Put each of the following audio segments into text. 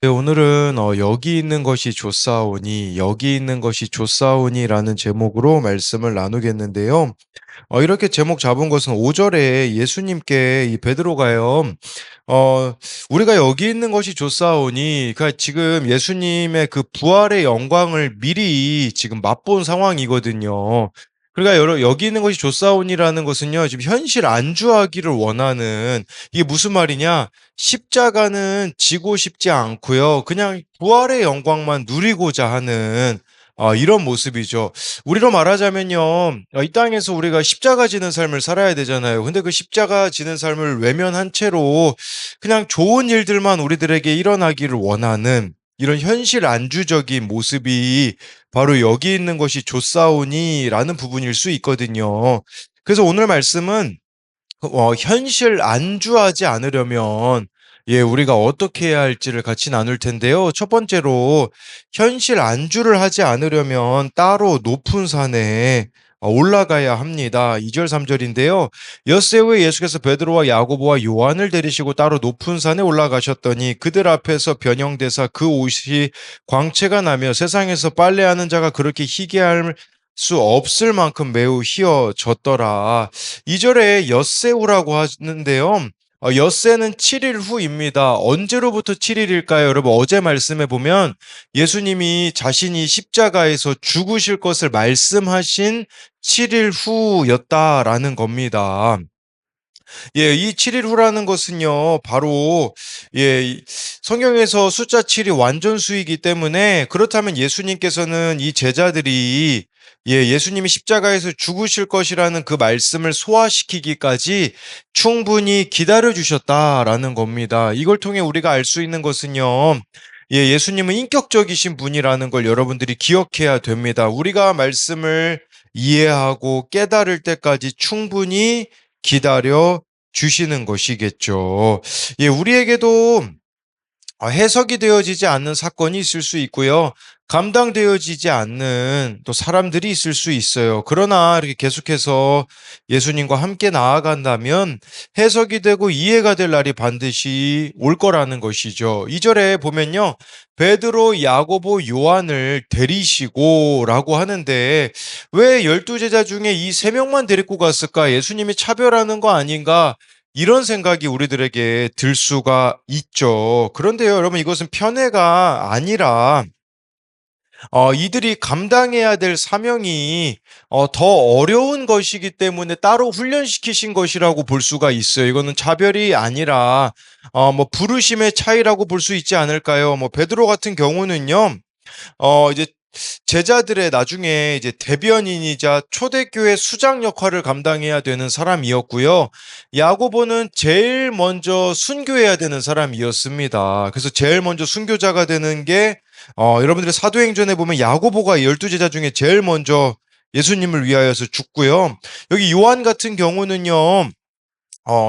네, 오늘은 여기 있는 것이 좋사오니, 여기 있는 것이 좋사오니라는 제목으로 말씀을 나누겠는데요. 이렇게 제목 잡은 것은 5절에 예수님께 이 베드로가요, 어, 우리가 여기 있는 것이 좋사오니, 그러니까 지금 예수님의 그 부활의 영광을 미리 지금 맛본 상황이거든요. 그러니까 여기 있는 것이 좋사오니라는 것은요, 지금 현실 안주하기를 원하는, 이게 무슨 말이냐? 십자가는 지고 싶지 않고요. 그냥 부활의 영광만 누리고자 하는 이런 모습이죠. 우리로 말하자면요, 이 땅에서 우리가 십자가 지는 삶을 살아야 되잖아요. 근데 그 십자가 지는 삶을 외면한 채로 그냥 좋은 일들만 우리들에게 일어나기를 원하는 이런 현실 안주적인 모습이 바로 여기 있는 것이 좋사오니라는 부분일 수 있거든요. 그래서 오늘 말씀은 현실 안주하지 않으려면 우리가 어떻게 해야 할지를 같이 나눌 텐데요. 첫 번째로 현실 안주를 하지 않으려면 따로 높은 산에 올라가야 합니다. 2절 3절인데요. 엿새 후에 예수께서 베드로와 야고보와 요한을 데리시고 따로 높은 산에 올라가셨더니 그들 앞에서 변형되사 그 옷이 광채가 나며 세상에서 빨래하는 자가 그렇게 희게할 수 없을 만큼 매우 희어졌더라. 2절에 엿새우라고 하는데요. 엿새는 7일 후입니다. 언제로부터 7일일까요? 여러분, 어제 말씀해 보면 예수님이 자신이 십자가에서 죽으실 것을 말씀하신 7일 후였다라는 겁니다. 이 7일 후라는 것은요, 바로, 성경에서 숫자 7이 완전수이기 때문에, 그렇다면 예수님께서는 이 제자들이, 예수님이 십자가에서 죽으실 것이라는 그 말씀을 소화시키기까지 충분히 기다려 주셨다라는 겁니다. 이걸 통해 우리가 알 수 있는 것은요, 예수님은 인격적이신 분이라는 걸 여러분들이 기억해야 됩니다. 우리가 말씀을 이해하고 깨달을 때까지 충분히 기다려 주시는 것이겠죠. 우리에게도 해석이 되어지지 않는 사건이 있을 수 있고요. 감당되어지지 않는 또 사람들이 있을 수 있어요. 그러나 이렇게 계속해서 예수님과 함께 나아간다면 해석이 되고 이해가 될 날이 반드시 올 거라는 것이죠. 2절에 보면요. 베드로, 야고보, 요한을 데리시고라고 하는데 왜 12제자 중에 이 세 명만 데리고 갔을까? 예수님이 차별하는 거 아닌가? 이런 생각이 우리들에게 들 수가 있죠. 그런데요, 여러분, 이것은 편애가 아니라, 이들이 감당해야 될 사명이, 더 어려운 것이기 때문에 따로 훈련시키신 것이라고 볼 수가 있어요. 이거는 차별이 아니라, 부르심의 차이라고 볼 수 있지 않을까요? 베드로 같은 경우는요, 이제 제자들의 나중에 이제 대변인이자 초대교회 수장 역할을 감당해야 되는 사람이었고요. 야고보는 제일 먼저 순교해야 되는 사람이었습니다. 그래서 제일 먼저 순교자가 되는 게 여러분들의 사도행전에 보면 야고보가 12제자 중에 제일 먼저 예수님을 위하여서 죽고요. 여기 요한 같은 경우는요.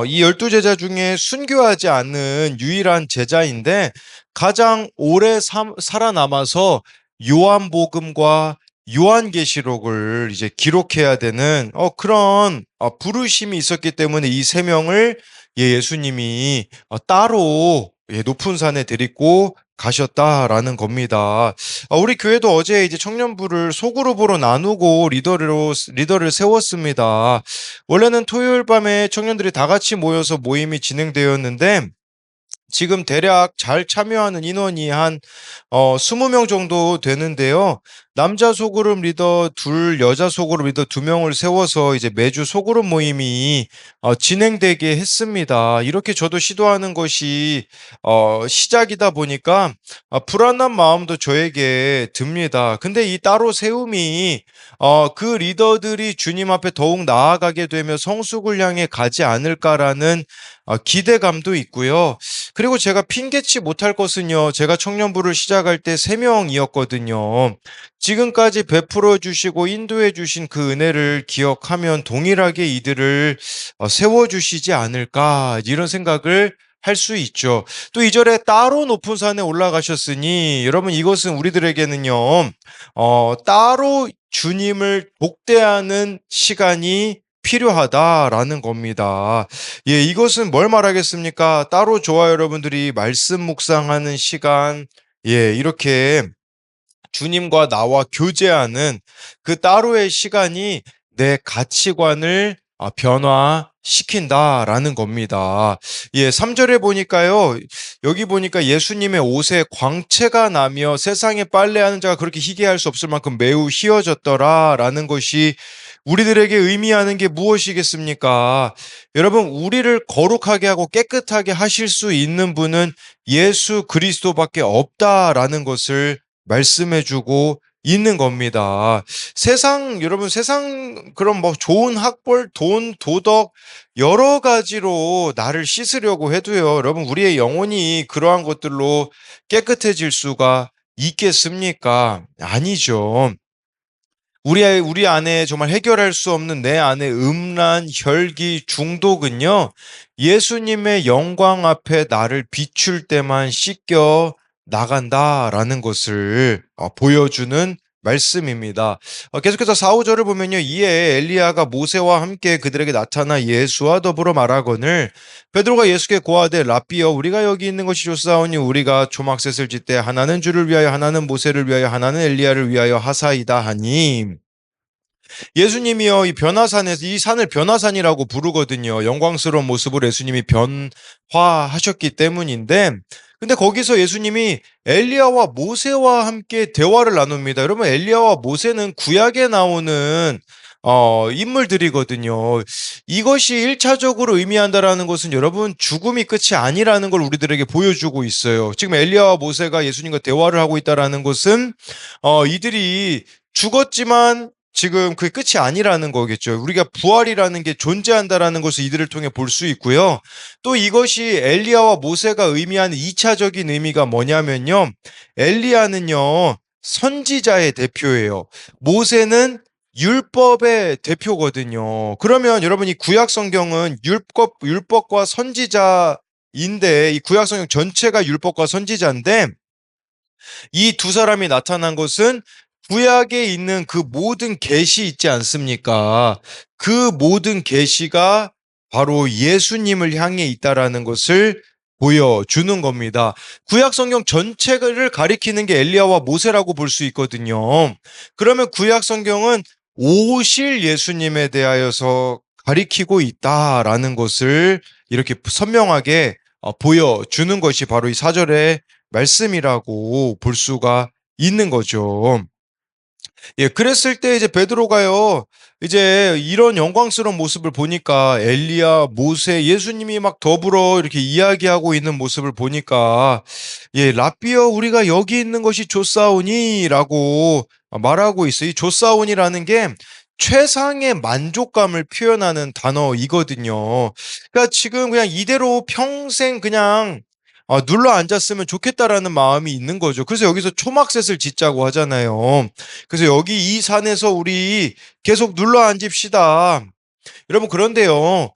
이 12제자 중에 순교하지 않는 유일한 제자인데 가장 오래 살아남아서 요한복음과 요한계시록을 이제 기록해야 되는 그런 부르심이 있었기 때문에 이 세 명을 예수님이 따로 높은 산에 데리고 가셨다라는 겁니다. 우리 교회도 어제 이제 청년부를 소그룹으로 나누고 리더를 세웠습니다. 원래는 토요일 밤에 청년들이 다 같이 모여서 모임이 진행되었는데 지금 대략 잘 참여하는 인원이 한 20명 정도 되는데요. 남자 소그룹 리더 둘, 여자 소그룹 리더 두 명을 세워서 이제 매주 소그룹 모임이 진행되게 했습니다. 이렇게 저도 시도하는 것이 시작이다 보니까 불안한 마음도 저에게 듭니다. 근데 이 따로 세움이 그 리더들이 주님 앞에 더욱 나아가게 되며 성숙을 향해 가지 않을까라는 기대감도 있고요. 그리고 제가 핑계치 못할 것은요, 제가 청년부를 시작할 때 3명이었거든요. 지금까지 베풀어 주시고 인도해 주신 그 은혜를 기억하면 동일하게 이들을 세워 주시지 않을까, 이런 생각을 할 수 있죠. 또 2절에 따로 높은 산에 올라가셨으니, 여러분, 이것은 우리들에게는요, 따로 주님을 복대하는 시간이 필요하다라는 겁니다. 예, 이것은 뭘 말하겠습니까? 따로 저와 여러분들이 말씀 묵상하는 시간, 예, 이렇게 주님과 나와 교제하는 그 따로의 시간이 내 가치관을 변화시킨다라는 겁니다. 예, 3절에 보니까요. 여기 보니까 예수님의 옷에 광채가 나며 세상에 빨래하는 자가 그렇게 희게할 수 없을 만큼 매우 희어졌더라라는 것이 우리들에게 의미하는 게 무엇이겠습니까? 여러분, 우리를 거룩하게 하고 깨끗하게 하실 수 있는 분은 예수 그리스도밖에 없다라는 것을 말씀해주고 있는 겁니다. 여러분, 세상, 그런 뭐 좋은 학벌, 돈, 도덕, 여러 가지로 나를 씻으려고 해도요, 여러분, 우리의 영혼이 그러한 것들로 깨끗해질 수가 있겠습니까? 아니죠. 우리 안에 정말 해결할 수 없는 내 안의 음란, 혈기, 중독은요, 예수님의 영광 앞에 나를 비출 때만 씻겨 나간다라는 것을 보여주는 말씀입니다. 계속해서 4, 5절을 보면요. 이에 엘리야가 모세와 함께 그들에게 나타나 예수와 더불어 말하거늘 베드로가 예수께 고하되 랍비여 우리가 여기 있는 것이 좋사오니 우리가 초막셋을 짓되 하나는 주를 위하여 하나는 모세를 위하여 하나는 엘리야를 위하여 하사이다 하니 예수님이요, 이 변화산에서 이 산을 변화산이라고 부르거든요. 영광스러운 모습으로 예수님이 변화하셨기 때문인데, 근데 거기서 예수님이 엘리야와 모세와 함께 대화를 나눕니다. 여러분, 엘리야와 모세는 구약에 나오는 인물들이거든요. 이것이 1차적으로 의미한다라는 것은 여러분 죽음이 끝이 아니라는 걸 우리들에게 보여주고 있어요. 지금 엘리야와 모세가 예수님과 대화를 하고 있다라는 것은 이들이 죽었지만 지금 그게 끝이 아니라는 거겠죠. 우리가 부활이라는 게 존재한다라는 것을 이들을 통해 볼 수 있고요. 또 이것이 엘리야와 모세가 의미하는 2차적인 의미가 뭐냐면요. 엘리야는요, 선지자의 대표예요. 모세는 율법의 대표거든요. 그러면 여러분 이 구약 성경은 율법과 선지자인데 이 구약 성경 전체가 율법과 선지자인데 이 두 사람이 나타난 것은 구약에 있는 그 모든 계시 있지 않습니까? 그 모든 계시가 바로 예수님을 향해 있다라는 것을 보여주는 겁니다. 구약 성경 전체를 가리키는 게 엘리야와 모세라고 볼 수 있거든요. 그러면 구약 성경은 오실 예수님에 대하여서 가리키고 있다라는 것을 이렇게 선명하게 보여주는 것이 바로 이 4절의 말씀이라고 볼 수가 있는 거죠. 예, 그랬을 때 이제 베드로가요, 이제 이런 영광스러운 모습을 보니까 엘리야, 모세, 예수님이 막 더불어 이렇게 이야기하고 있는 모습을 보니까, 예, 랍비여, 우리가 여기 있는 것이 좋사오니 라고 말하고 있어요. 이 좋사오니라는 게 최상의 만족감을 표현하는 단어이거든요. 그러니까 지금 그냥 이대로 평생 그냥 눌러 앉았으면 좋겠다라는 마음이 있는 거죠. 그래서 여기서 초막셋을 짓자고 하잖아요. 그래서 여기 이 산에서 우리 계속 눌러 앉읍시다. 여러분, 그런데요.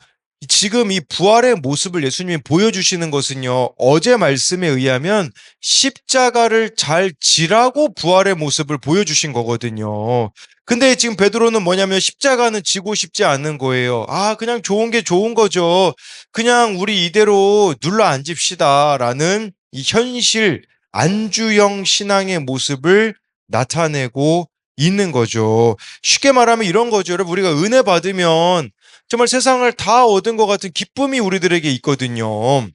지금 이 부활의 모습을 예수님이 보여주시는 것은요. 어제 말씀에 의하면 십자가를 잘 지라고 부활의 모습을 보여주신 거거든요. 근데 지금 베드로는 뭐냐면 십자가는 지고 싶지 않은 거예요. 그냥 좋은 게 좋은 거죠. 그냥 우리 이대로 눌러 앉읍시다라는 이 현실 안주형 신앙의 모습을 나타내고 있는 거죠. 쉽게 말하면 이런 거죠. 여러분, 우리가 은혜 받으면 정말 세상을 다 얻은 것 같은 기쁨이 우리들에게 있거든요.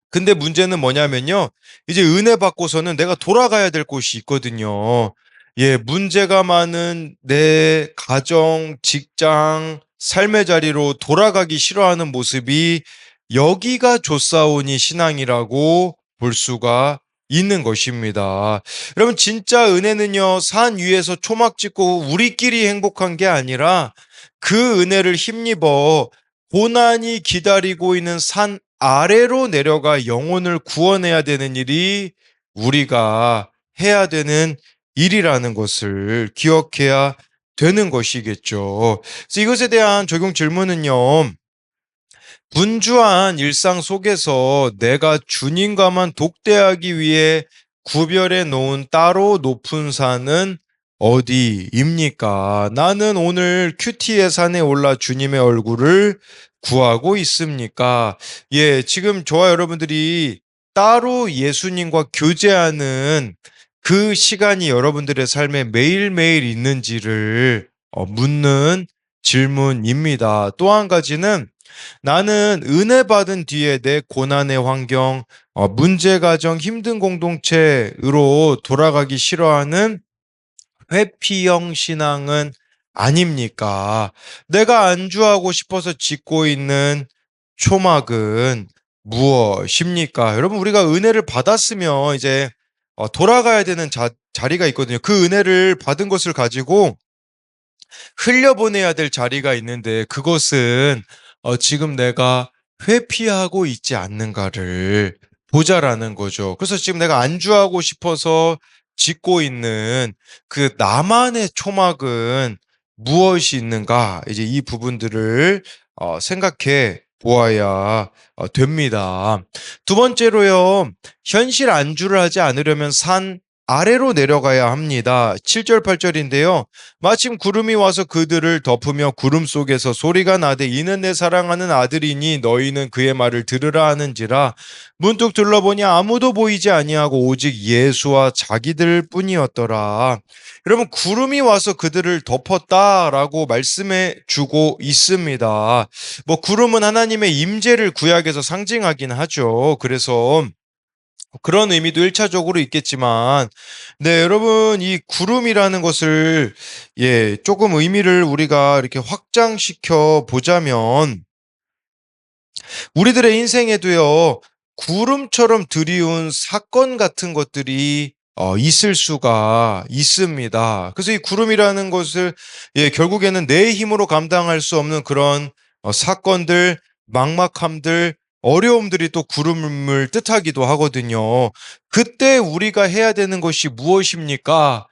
근데 문제는 뭐냐면요. 이제 은혜 받고서는 내가 돌아가야 될 곳이 있거든요. 예, 문제가 많은 내 가정, 직장, 삶의 자리로 돌아가기 싫어하는 모습이 여기가 조사오니 신앙이라고 볼 수가 있는 것입니다. 여러분, 진짜 은혜는요, 산 위에서 초막 찍고 우리끼리 행복한 게 아니라 그 은혜를 힘입어 고난이 기다리고 있는 산 아래로 내려가 영혼을 구원해야 되는 일이 우리가 해야 되는 일이라는 것을 기억해야 되는 것이겠죠. 그래서 이것에 대한 적용 질문은요. 분주한 일상 속에서 내가 주님과만 독대하기 위해 구별해 놓은 따로 높은 산은 어디입니까? 나는 오늘 큐티의 산에 올라 주님의 얼굴을 구하고 있습니까? 예, 지금 저와 여러분들이 따로 예수님과 교제하는 그 시간이 여러분들의 삶에 매일매일 있는지를 묻는 질문입니다. 또 한 가지는 나는 은혜 받은 뒤에 내 고난의 환경, 문제 가정, 힘든 공동체로 돌아가기 싫어하는 회피형 신앙은 아닙니까? 내가 안주하고 싶어서 짓고 있는 초막은 무엇입니까? 여러분, 우리가 은혜를 받았으면 이제 돌아가야 되는 자리가 있거든요. 그 은혜를 받은 것을 가지고 흘려보내야 될 자리가 있는데 그것은 지금 내가 회피하고 있지 않는가를 보자라는 거죠. 그래서 지금 내가 안주하고 싶어서 짓고 있는 그 나만의 초막은 무엇이 있는가? 이제 이 부분들을 생각해 보아야 됩니다. 두 번째로요, 현실 안주를 하지 않으려면 산 아래로 내려가야 합니다. 7절, 8절인데요. 마침 구름이 와서 그들을 덮으며 구름 속에서 소리가 나되 이는 내 사랑하는 아들이니 너희는 그의 말을 들으라 하는지라. 문득 둘러보니 아무도 보이지 아니하고 오직 예수와 자기들 뿐이었더라. 여러분, 구름이 와서 그들을 덮었다라고 말씀해 주고 있습니다. 뭐 구름은 하나님의 임재를 구약에서 상징하긴 하죠. 그래서 그런 의미도 1차적으로 있겠지만, 네, 여러분, 이 구름이라는 것을, 예, 조금 의미를 우리가 이렇게 확장시켜 보자면, 우리들의 인생에도요, 구름처럼 드리운 사건 같은 것들이 있을 수가 있습니다. 그래서 이 구름이라는 것을, 예, 결국에는 내 힘으로 감당할 수 없는 그런 사건들, 막막함들, 어려움들이 또 구름을 뜻하기도 하거든요. 그때 우리가 해야 되는 것이 무엇입니까?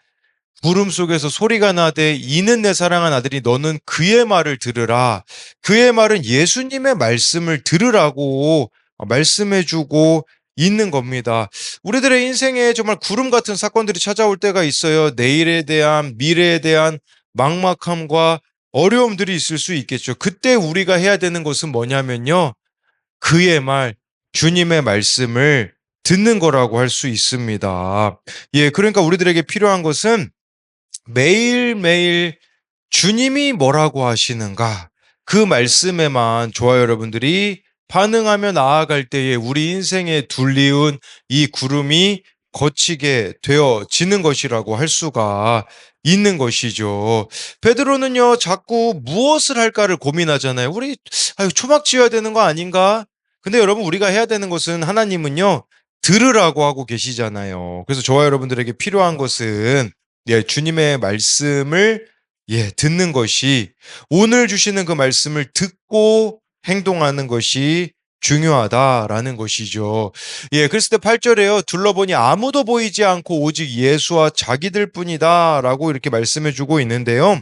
구름 속에서 소리가 나되 이는 내 사랑한 아들이 너는 그의 말을 들으라. 그의 말은 예수님의 말씀을 들으라고 말씀해주고 있는 겁니다. 우리들의 인생에 정말 구름 같은 사건들이 찾아올 때가 있어요. 내일에 대한, 미래에 대한 막막함과 어려움들이 있을 수 있겠죠. 그때 우리가 해야 되는 것은 뭐냐면요, 그의 말, 주님의 말씀을 듣는 거라고 할 수 있습니다. 예, 그러니까 우리들에게 필요한 것은 매일매일 주님이 뭐라고 하시는가? 그 말씀에만 저와 여러분들이 반응하며 나아갈 때에 우리 인생에 둘리운 이 구름이 거치게 되어지는 것이라고 할 수가 있는 것이죠. 베드로는요, 자꾸 무엇을 할까를 고민하잖아요. 우리, 아유, 초막 지어야 되는 거 아닌가? 근데 여러분, 우리가 해야 되는 것은 하나님은요, 들으라고 하고 계시잖아요. 그래서 저와 여러분들에게 필요한 것은, 예, 주님의 말씀을, 예, 듣는 것이, 오늘 주시는 그 말씀을 듣고 행동하는 것이 중요하다라는 것이죠. 예, 그랬을 때 8절에요. 둘러보니 아무도 보이지 않고 오직 예수와 자기들 뿐이다라고 이렇게 말씀해 주고 있는데요.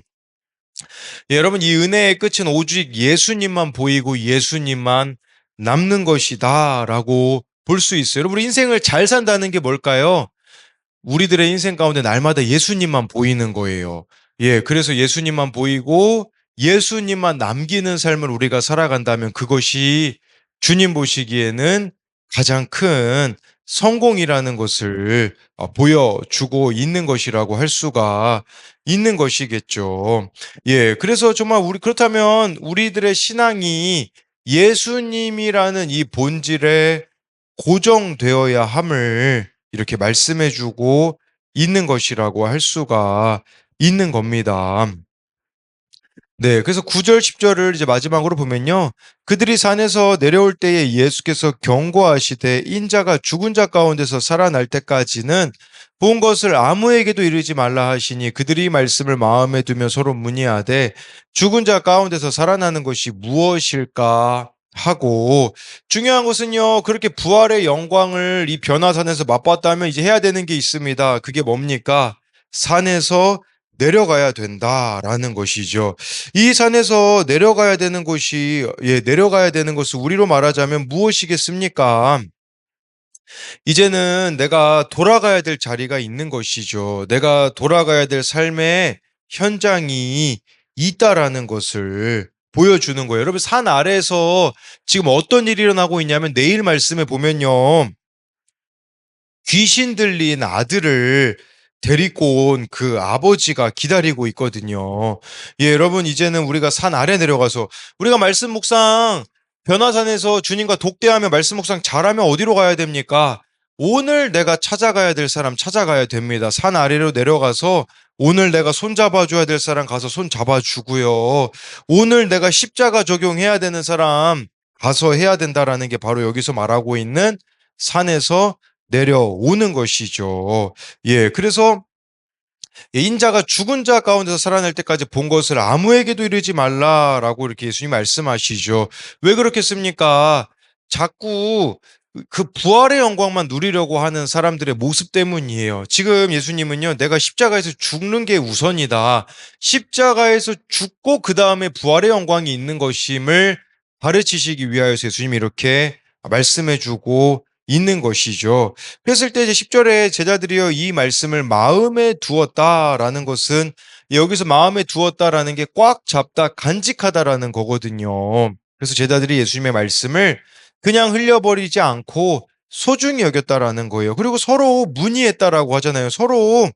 예, 여러분, 이 은혜의 끝은 오직 예수님만 보이고 예수님만 남는 것이다라고 볼 수 있어요. 여러분, 우리 인생을 잘 산다는 게 뭘까요? 우리들의 인생 가운데 날마다 예수님만 보이는 거예요. 예, 그래서 예수님만 보이고 예수님만 남기는 삶을 우리가 살아간다면 그것이 주님 보시기에는 가장 큰 성공이라는 것을 보여주고 있는 것이라고 할 수가 있는 것이겠죠. 예, 그래서 정말 그렇다면 우리들의 신앙이 예수님이라는 이 본질에 고정되어야 함을 이렇게 말씀해 주고 있는 것이라고 할 수가 있는 겁니다. 네, 그래서 9절, 10절을 이제 마지막으로 보면요. 그들이 산에서 내려올 때에 예수께서 경고하시되 인자가 죽은 자 가운데서 살아날 때까지는 본 것을 아무에게도 이르지 말라 하시니 그들이 말씀을 마음에 두며 서로 문의하되 죽은 자 가운데서 살아나는 것이 무엇일까 하고, 중요한 것은요, 그렇게 부활의 영광을 이 변화산에서 맛봤다면 이제 해야 되는 게 있습니다. 그게 뭡니까? 산에서 내려가야 된다라는 것이죠. 이 산에서 내려가야 되는 것이, 예, 내려가야 되는 것은 우리로 말하자면 무엇이겠습니까? 이제는 내가 돌아가야 될 자리가 있는 것이죠. 내가 돌아가야 될 삶의 현장이 있다라는 것을 보여주는 거예요. 여러분, 산 아래에서 지금 어떤 일이 일어나고 있냐면 내일 말씀에 보면요. 귀신 들린 아들을 데리고 온 그 아버지가 기다리고 있거든요. 예, 여러분, 이제는 우리가 산 아래 내려가서 우리가 말씀 묵상 변화산에서 주님과 독대하며 말씀 묵상 잘하면 어디로 가야 됩니까? 오늘 내가 찾아가야 될 사람 찾아가야 됩니다. 산 아래로 내려가서 오늘 내가 손 잡아줘야 될 사람 가서 손 잡아주고요. 오늘 내가 십자가 적용해야 되는 사람 가서 해야 된다라는 게 바로 여기서 말하고 있는 산에서 내려오는 것이죠. 예, 그래서 인자가 죽은 자 가운데서 살아날 때까지 본 것을 아무에게도 이르지 말라라고 이렇게 예수님 말씀하시죠. 왜 그렇겠습니까? 자꾸 그 부활의 영광만 누리려고 하는 사람들의 모습 때문이에요. 지금 예수님은요, 내가 십자가에서 죽는 게 우선이다. 십자가에서 죽고 그 다음에 부활의 영광이 있는 것임을 가르치시기 위하여서 예수님이 이렇게 말씀해주고 있는 것이죠. 그랬을 때 이제 10절에 제자들이여 이 말씀을 마음에 두었다라는 것은 여기서 마음에 두었다라는 게 꽉 잡다 간직하다라는 거거든요. 그래서 제자들이 예수님의 말씀을 그냥 흘려버리지 않고 소중히 여겼다라는 거예요. 그리고 서로 문의했다라고 하잖아요. 서로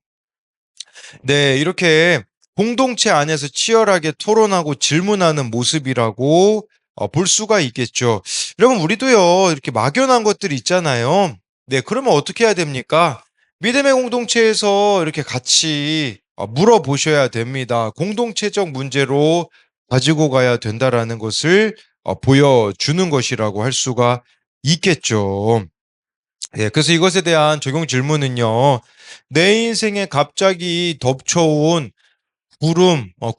네, 이렇게 공동체 안에서 치열하게 토론하고 질문하는 모습이라고 볼 수가 있겠죠. 여러분, 우리도요, 이렇게 막연한 것들이 있잖아요. 네, 그러면 어떻게 해야 됩니까? 믿음의 공동체에서 이렇게 같이 물어보셔야 됩니다. 공동체적 문제로 가지고 가야 된다라는 것을 보여주는 것이라고 할 수가 있겠죠. 예, 그래서 이것에 대한 적용 질문은요, 내 인생에 갑자기 덮쳐온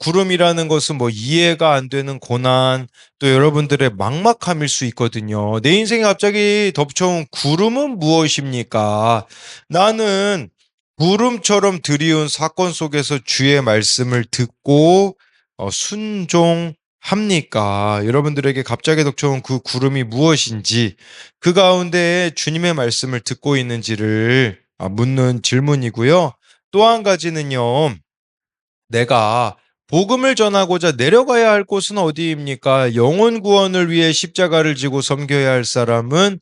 구름이라는 것은 뭐 이해가 안 되는 고난, 또 여러분들의 막막함일 수 있거든요. 내 인생에 갑자기 덮쳐온 구름은 무엇입니까? 나는 구름처럼 드리운 사건 속에서 주의 말씀을 듣고 순종합니까? 여러분들에게 갑자기 덮쳐온 그 구름이 무엇인지, 그 가운데 주님의 말씀을 듣고 있는지를 묻는 질문이고요. 또 한 가지는요. 내가 복음을 전하고자 내려가야 할 곳은 어디입니까? 영혼 구원을 위해 십자가를 지고 섬겨야 할 사람은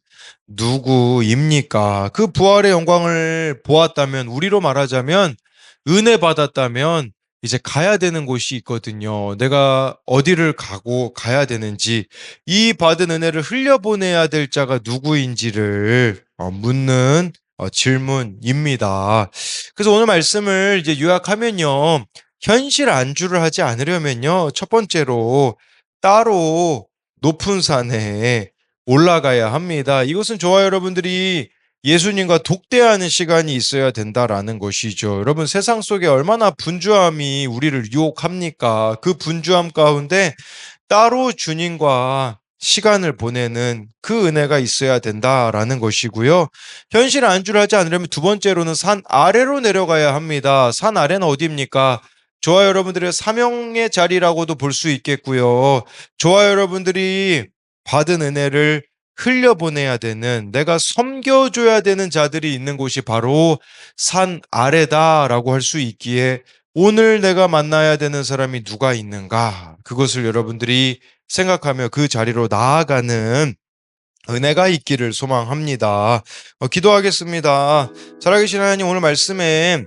누구입니까? 그 부활의 영광을 보았다면, 우리로 말하자면 은혜 받았다면 이제 가야 되는 곳이 있거든요. 내가 어디를 가고 가야 되는지, 이 받은 은혜를 흘려보내야 될 자가 누구인지를 묻는 질문입니다. 그래서 오늘 말씀을 이제 요약하면요. 현실 안주를 하지 않으려면요. 첫 번째로 따로 높은 산에 올라가야 합니다. 이것은 저와 여러분들이 예수님과 독대하는 시간이 있어야 된다라는 것이죠. 여러분, 세상 속에 얼마나 분주함이 우리를 유혹합니까? 그 분주함 가운데 따로 주님과 시간을 보내는 그 은혜가 있어야 된다라는 것이고요. 현실 안주를 하지 않으려면 두 번째로는 산 아래로 내려가야 합니다. 산 아래는 어디입니까? 저와 여러분들의 사명의 자리라고도 볼 수 있겠고요. 저와 여러분들이 받은 은혜를 흘려보내야 되는, 내가 섬겨줘야 되는 자들이 있는 곳이 바로 산 아래다라고 할 수 있기에, 오늘 내가 만나야 되는 사람이 누가 있는가? 그것을 여러분들이 생각하며 그 자리로 나아가는 은혜가 있기를 소망합니다. 기도하겠습니다. 살아계신 하나님, 오늘 말씀에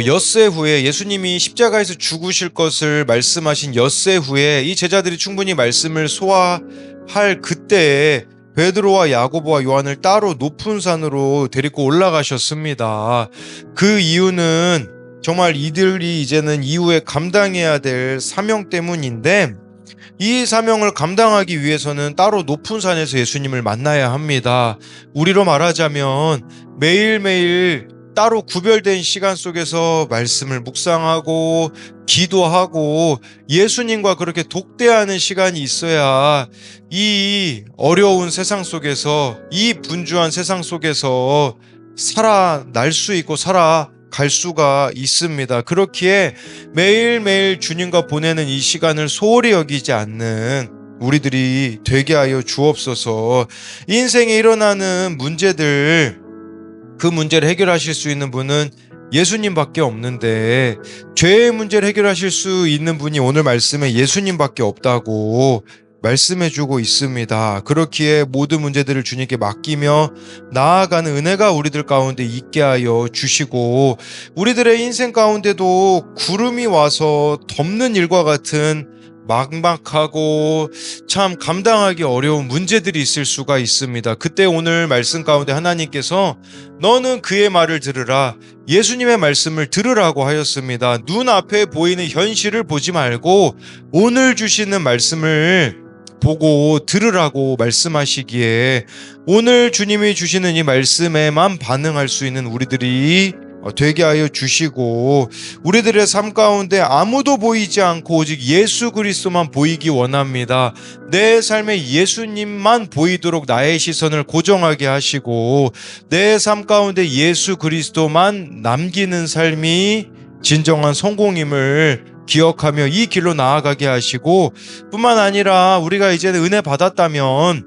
엿새 후에 예수님이 십자가에서 죽으실 것을 말씀하신 엿새 후에 이 제자들이 충분히 말씀을 소화할 그때에 베드로와 야고보와 요한을 따로 높은 산으로 데리고 올라가셨습니다. 그 이유는 정말 이들이 이제는 이후에 감당해야 될 사명 때문인데, 이 사명을 감당하기 위해서는 따로 높은 산에서 예수님을 만나야 합니다. 우리로 말하자면 매일매일 따로 구별된 시간 속에서 말씀을 묵상하고 기도하고 예수님과 그렇게 독대하는 시간이 있어야 이 어려운 세상 속에서, 이 분주한 세상 속에서 살아날 수 있고 살아갈 수가 있습니다. 그렇기에 매일매일 주님과 보내는 이 시간을 소홀히 여기지 않는 우리들이 되게 하여 주옵소서. 인생에 일어나는 문제들, 그 문제를 해결하실 수 있는 분은 예수님밖에 없는데, 죄의 문제를 해결하실 수 있는 분이 오늘 말씀에 예수님밖에 없다고 말씀해주고 있습니다. 그렇기에 모든 문제들을 주님께 맡기며 나아가는 은혜가 우리들 가운데 있게 하여 주시고, 우리들의 인생 가운데도 구름이 와서 덮는 일과 같은 막막하고 참 감당하기 어려운 문제들이 있을 수가 있습니다. 그때 오늘 말씀 가운데 하나님께서 너는 그의 말을 들으라, 예수님의 말씀을 들으라고 하였습니다. 눈앞에 보이는 현실을 보지 말고 오늘 주시는 말씀을 보고 들으라고 말씀하시기에, 오늘 주님이 주시는 이 말씀에만 반응할 수 있는 우리들이 되게 하여 주시고, 우리들의 삶 가운데 아무도 보이지 않고 오직 예수 그리스도만 보이기 원합니다. 내 삶에 예수님만 보이도록 나의 시선을 고정하게 하시고, 내 삶 가운데 예수 그리스도만 남기는 삶이 진정한 성공임을 기억하며 이 길로 나아가게 하시고, 뿐만 아니라 우리가 이제는 은혜 받았다면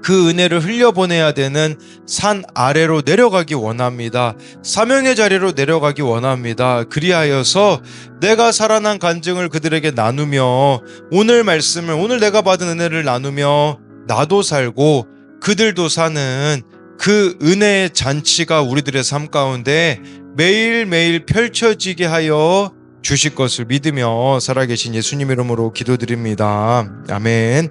그 은혜를 흘려보내야 되는 산 아래로 내려가기 원합니다. 사명의 자리로 내려가기 원합니다. 그리하여서 내가 살아난 간증을 그들에게 나누며, 오늘 말씀을, 오늘 내가 받은 은혜를 나누며 나도 살고 그들도 사는 그 은혜의 잔치가 우리들의 삶 가운데 매일매일 펼쳐지게 하여 주실 것을 믿으며 살아계신 예수님 이름으로 기도드립니다. 아멘.